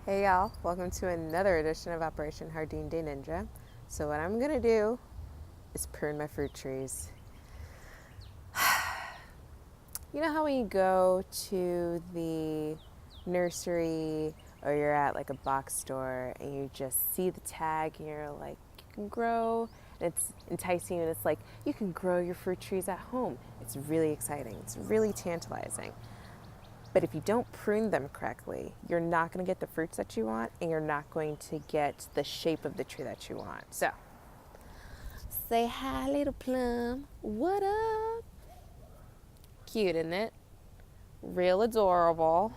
Hey y'all, welcome to another edition of Operation Hardeen Day Ninja. So what I'm gonna do is prune my fruit trees. You know how when you go to the nursery or you're at like a box store and you just see the tag and you're like, you can grow, and it's enticing you and it's like, you can grow your fruit trees at home. It's really exciting, it's really tantalizing. But if you don't prune them correctly, you're not going to get the fruits that you want and you're not going to get the shape of the tree that you want. So, say hi, little plum. What up? Cute, isn't it? Real adorable.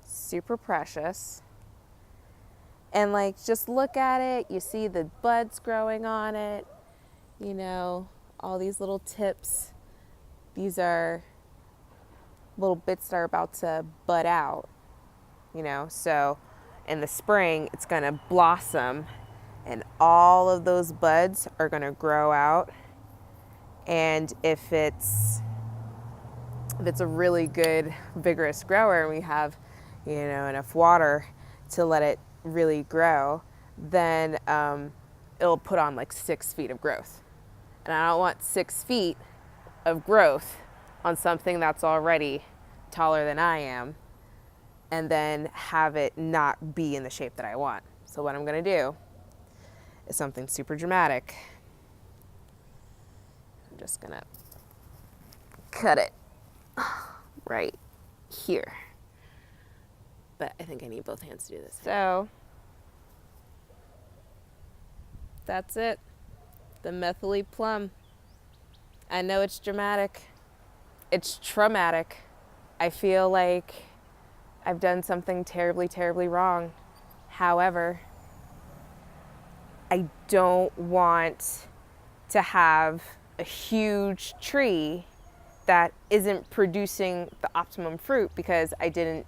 Super precious. And like, just look at it. You see the buds growing on it. You know, all these little tips. These are little bits that are about to bud out, you know, so in the spring it's going to blossom and all of those buds are going to grow out. And if it's a really good vigorous grower and we have, you know, enough water to let it really grow, then it'll put on like 6 feet of growth. And I don't want 6 feet of growth on something that's already taller than I am and then have it not be in the shape that I want. So what I'm gonna do is something super dramatic. I'm just gonna cut it right here. But I think I need both hands to do this. So that's it. The methylene plum. I know it's dramatic. It's traumatic. I feel like I've done something terribly, terribly wrong. However, I don't want to have a huge tree that isn't producing the optimum fruit because I didn't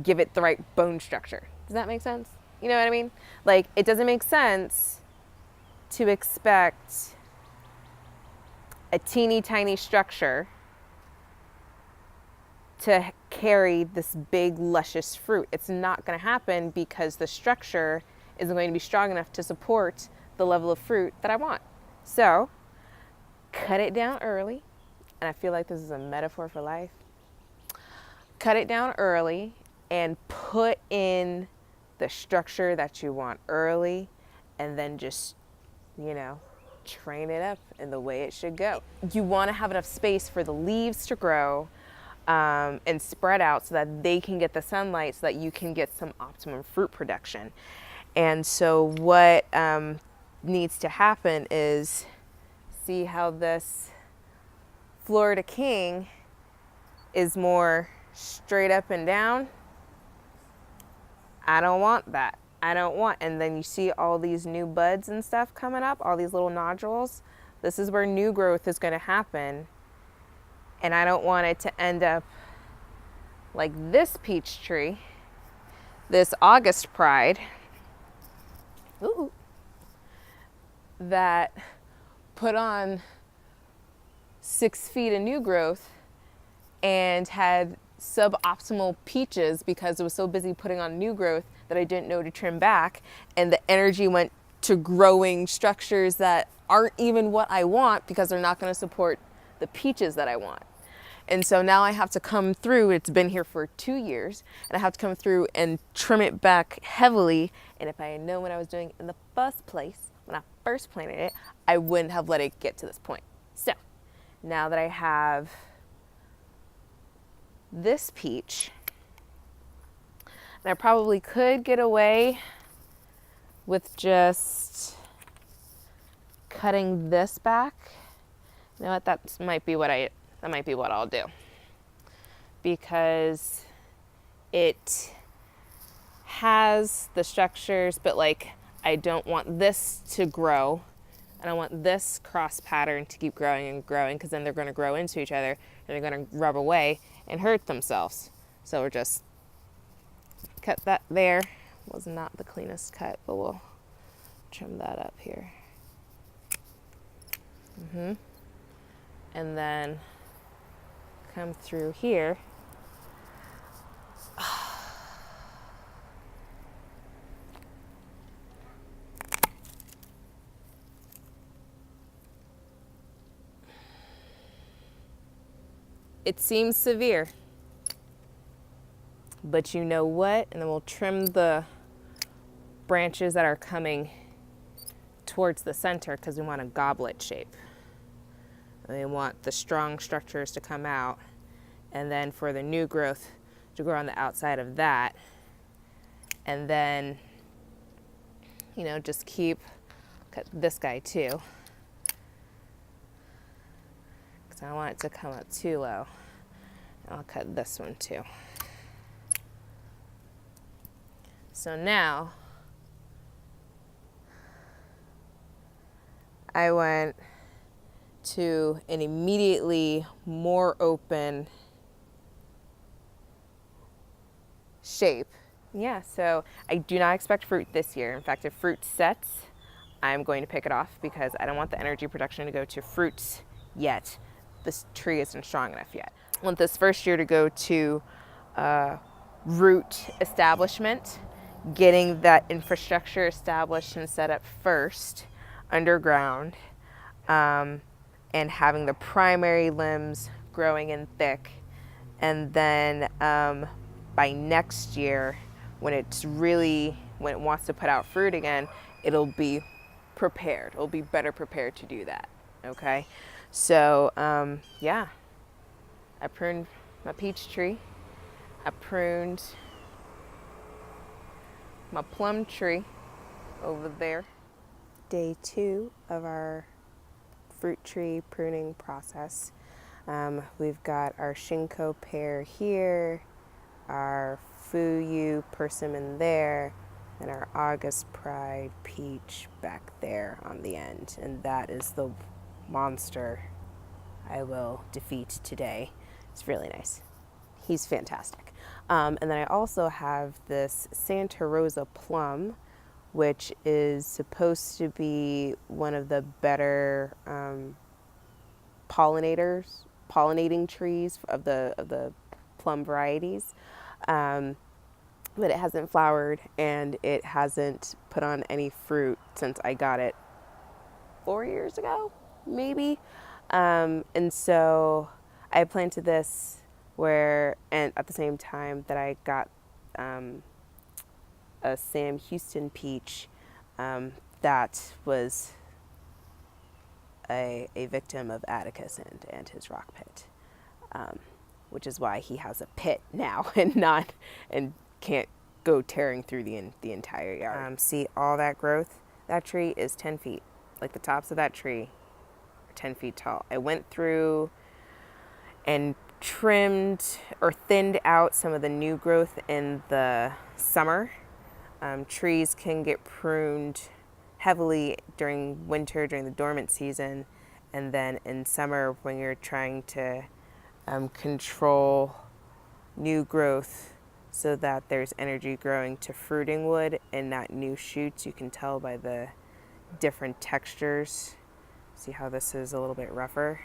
give it the right bone structure. Does that make sense? You know what I mean? Like, it doesn't make sense to expect a teeny tiny structure to carry this big luscious fruit. It's not going to happen because the structure isn't going to be strong enough to support the level of fruit that I want. So cut it down early, and I feel like this is a metaphor for life. Cut it down early and put in the structure that you want early, and then just, you know, train it up in the way it should go. You want to have enough space for the leaves to grow and spread out so that they can get the sunlight so that you can get some optimum fruit production. And so what needs to happen is, see how this Florida King is more straight up and down? I don't want that. I don't want, and then you see all these new buds and stuff coming up, all these little nodules. This is where new growth is going to happen. And I don't want it to end up like this peach tree, this August Pride, ooh, that put on 6 feet of new growth and had suboptimal peaches because it was so busy putting on new growth that I didn't know to trim back, and the energy went to growing structures that aren't even what I want because they're not going to support the peaches that I want. And so now I have to come through, it's been here for 2 years, and I have to come through and trim it back heavily. And if I had known what I was doing in the first place, when I first planted it, I wouldn't have let it get to this point. So now that I have this peach, and I probably could get away with just cutting this back. You know what, that might be what I'll do, because it has the structures, but like, I don't want this to grow, and I want this cross pattern to keep growing and growing, because then they're going to grow into each other and they're going to rub away and hurt themselves. So we're just cut that there. Was not the cleanest cut, but we'll trim that up here. And then come through here It seems severe, but you know what? And then we'll trim the branches that are coming towards the center because we want a goblet shape. And we want the strong structures to come out, and then for the new growth to grow on the outside of that. And then, you know, just cut this guy too, because I don't want it to come up too low. I'll cut this one too. So now I went to an immediately more open shape. Yeah, so I do not expect fruit this year. In fact, if fruit sets, I'm going to pick it off because I don't want the energy production to go to fruits yet. This tree isn't strong enough yet. I want this first year to go to root establishment, getting that infrastructure established and set up first underground, and having the primary limbs growing in thick. And then by next year, when it wants to put out fruit again, it'll be prepared. It'll be better prepared to do that. Okay. So yeah, I pruned my peach tree. I pruned my plum tree over there. Day 2 of our fruit tree pruning process. We've got our Shinko pear here, our Fuyu persimmon there, and our August Pride peach back there on the end. And that is the monster I will defeat today. It's really nice. He's fantastic. And then I also have this Santa Rosa plum, which is supposed to be one of the better pollinating trees of the plum varieties. But it hasn't flowered and it hasn't put on any fruit since I got it 4 years ago, maybe. And so I planted this and at the same time that I got a Sam Houston peach that was a victim of Atticus and his rock pit, which is why he has a pit now and can't go tearing through the entire yard. See all that growth? That tree is 10 feet. Like the tops of that tree are 10 feet tall. I went through and trimmed or thinned out some of the new growth in the summer. Trees can get pruned heavily during winter, during the dormant season, and then in summer when you're trying to control new growth so that there's energy growing to fruiting wood and not new shoots. You can tell by the different textures. See how this is a little bit rougher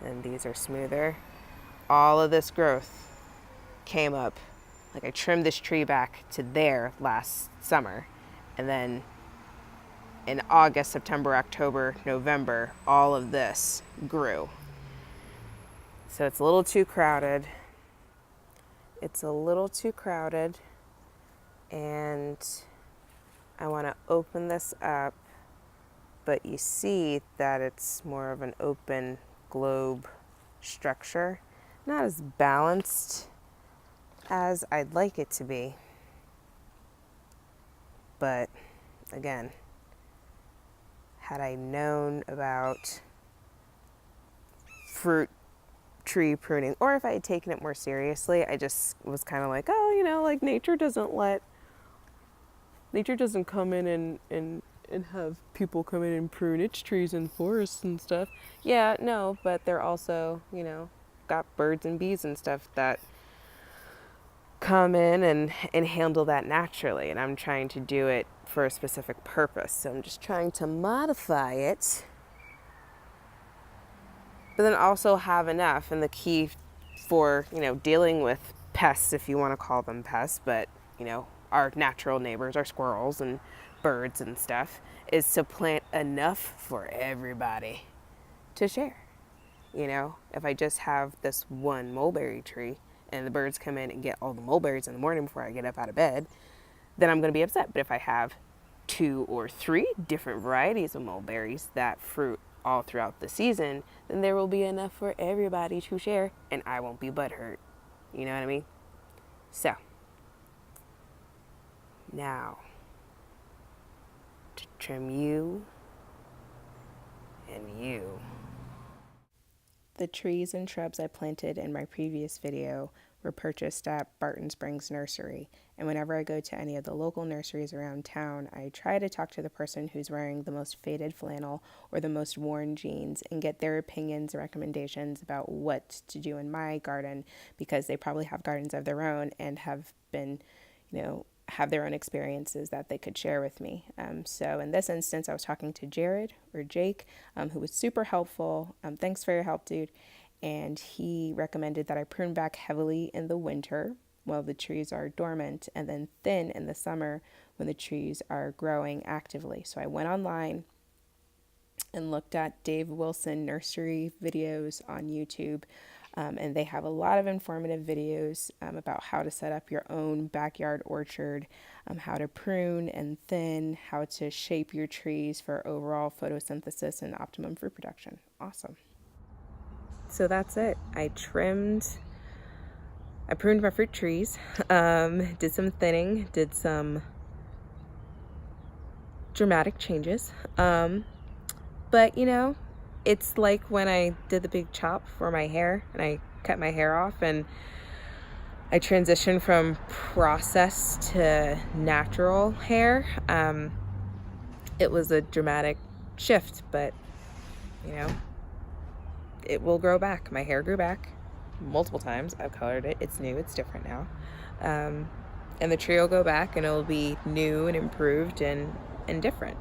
and these are smoother. All of this growth came up. Like I trimmed this tree back to there last summer, and then in August, September, October, November, all of this grew. So it's a little too crowded. It's a little too crowded, and I want to open this up, but you see that it's more of an open globe structure, not as balanced as I'd like it to be. But again, had I known about fruit tree pruning, or if I had taken it more seriously, I just was kind of like, oh, you know, like nature doesn't come in and have people come in and prune its trees in forests and stuff. Yeah, no, but they're also, you know, got birds and bees and stuff that come in and handle that naturally, and I'm trying to do it for a specific purpose. So I'm just trying to modify it, but then also have enough. And the key for, you know, dealing with pests, if you want to call them pests, but, you know, our natural neighbors, our squirrels and birds and stuff, is to plant enough for everybody to share. You know, if I just have this one mulberry tree and the birds come in and get all the mulberries in the morning before I get up out of bed, then I'm going to be upset. But if I have 2 or 3 different varieties of mulberries that fruit all throughout the season, then there will be enough for everybody to share and I won't be butthurt. You know what I mean? So, now, to trim you and you. The trees and shrubs I planted in my previous video were purchased at Barton Springs Nursery, and whenever I go to any of the local nurseries around town, I try to talk to the person who's wearing the most faded flannel or the most worn jeans and get their opinions and recommendations about what to do in my garden, because they probably have gardens of their own and have been, have their own experiences that they could share with me. So in this instance, I was talking to Jared or Jake, who was super helpful. Thanks for your help, dude. And he recommended that I prune back heavily in the winter while the trees are dormant, and then thin in the summer when the trees are growing actively. So I went online and looked at Dave Wilson nursery videos on YouTube. And they have a lot of informative videos about how to set up your own backyard orchard, how to prune and thin, how to shape your trees for overall photosynthesis and optimum fruit production. Awesome. So that's it. I pruned my fruit trees, did some thinning, did some dramatic changes. But it's like when I did the big chop for my hair and I cut my hair off and I transitioned from processed to natural hair. It was a dramatic shift, but it will grow back. My hair grew back multiple times. I've colored it. It's new. It's different now. And the tree will go back and it'll be new and improved and different.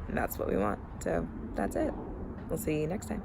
And that's what we want. So that's it. We'll see you next time.